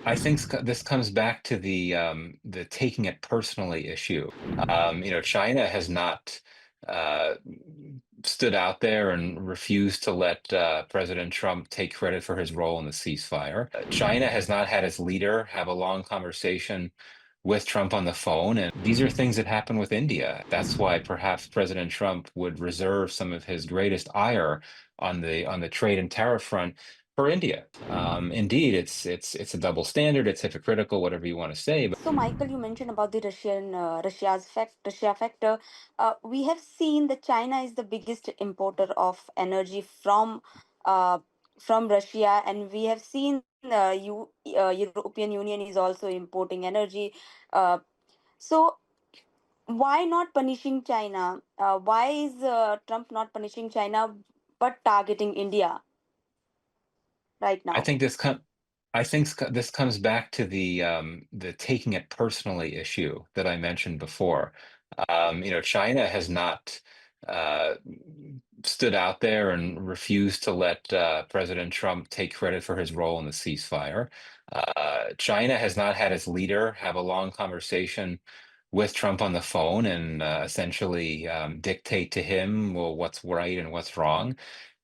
This comes back to the taking it personally issue. China has not uh, stood out there and refused to let President Trump take credit for his role in the ceasefire. China has not had its leader have a long conversation with Trump on the phone, and these are things that happen with India. That's why perhaps President Trump would reserve some of his greatest ire on the trade and tariff front for India. Indeed, it's a double standard. It's hypocritical, whatever you want to say. So, Michael, you mentioned about the Russia factor. We have seen that China is the biggest importer of energy uh, from Russia, and we have seen European Union is also importing energy. Uh, so, why not punishing China? Why is Trump not punishing China but targeting India right I now? think this com I think this comes back to the taking it personally issue that I mentioned before. China has not uh, stood out there and refused to let President Trump take credit for his role in the ceasefire. China has not had its leader have a long conversation with Trump on the phone and essentially dictate to him, well, what's right and what's wrong.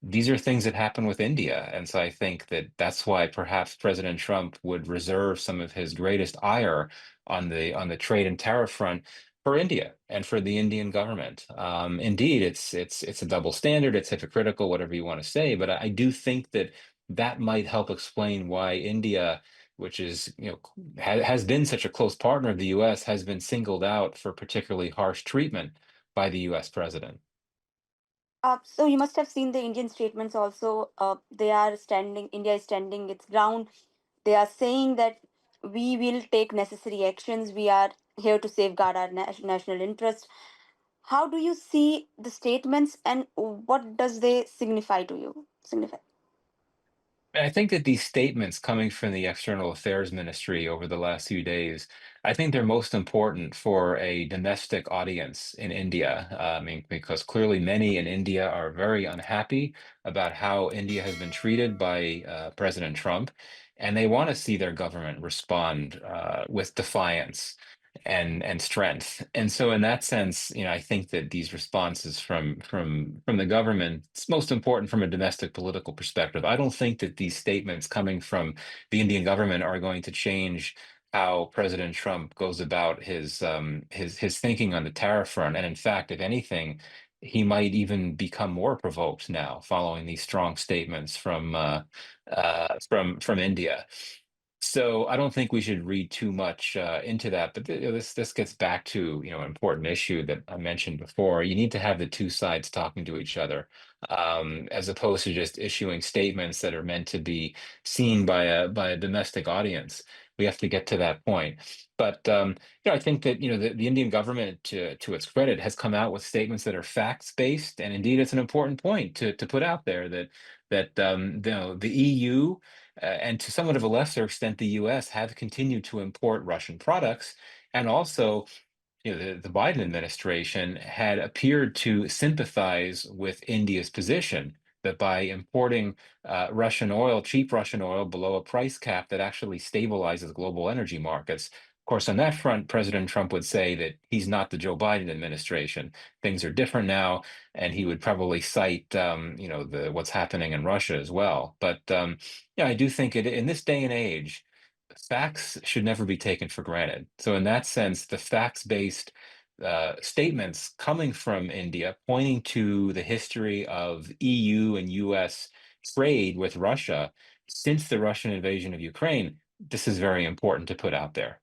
These are things that happen with India. And so I think that that's why perhaps President Trump would reserve some of his greatest ire on the trade and tariff front for India and for the Indian government. Indeed, it's a double standard, it's hypocritical, whatever you want to say, but I do think that that might help explain why India, which is, has been such a close partner of the US, has been singled out for particularly harsh treatment by the US president. So you must have seen the Indian statements also. They are standing. India is standing its ground. They are saying that we will take necessary actions. We are here to safeguard our national interest. How do you see the statements, and what does they signify to you? Signify. And I think that these statements coming from the External Affairs Ministry over the last few days, I think they're most important for a domestic audience in India. I mean, because clearly many in India are very unhappy about how India has been treated by President Trump, and they want to see their government respond with defiance and strength. And so in that sense, I think that these responses from the government, it's most important from a domestic political perspective. I don't think that these statements coming from the Indian government are going to change how President Trump goes about his thinking on the tariff front. And in fact, if anything, he might even become more provoked now following these strong statements from India. So I don't think we should read too much into that, but this gets back to an important issue that I mentioned before. You need to have the two sides talking to each other, as opposed to just issuing statements that are meant to be seen by a domestic audience. We have to get to that point. But I think that the Indian government, to its credit, has come out with statements that are facts based, and indeed, it's an important point to put out there that the EU and to somewhat of a lesser extent, the US have continued to import Russian products. And also, the Biden administration had appeared to sympathize with India's position that by importing Russian oil, cheap Russian oil below a price cap that actually stabilizes global energy markets. Of course, on that front, President Trump would say that he's not the Joe Biden administration. Things are different now, and he would probably cite, what's happening in Russia as well. But yeah, I do think in this day and age, facts should never be taken for granted. So, in that sense, the facts based statements coming from India pointing to the history of EU and US trade with Russia since the Russian invasion of Ukraine, this is very important to put out there.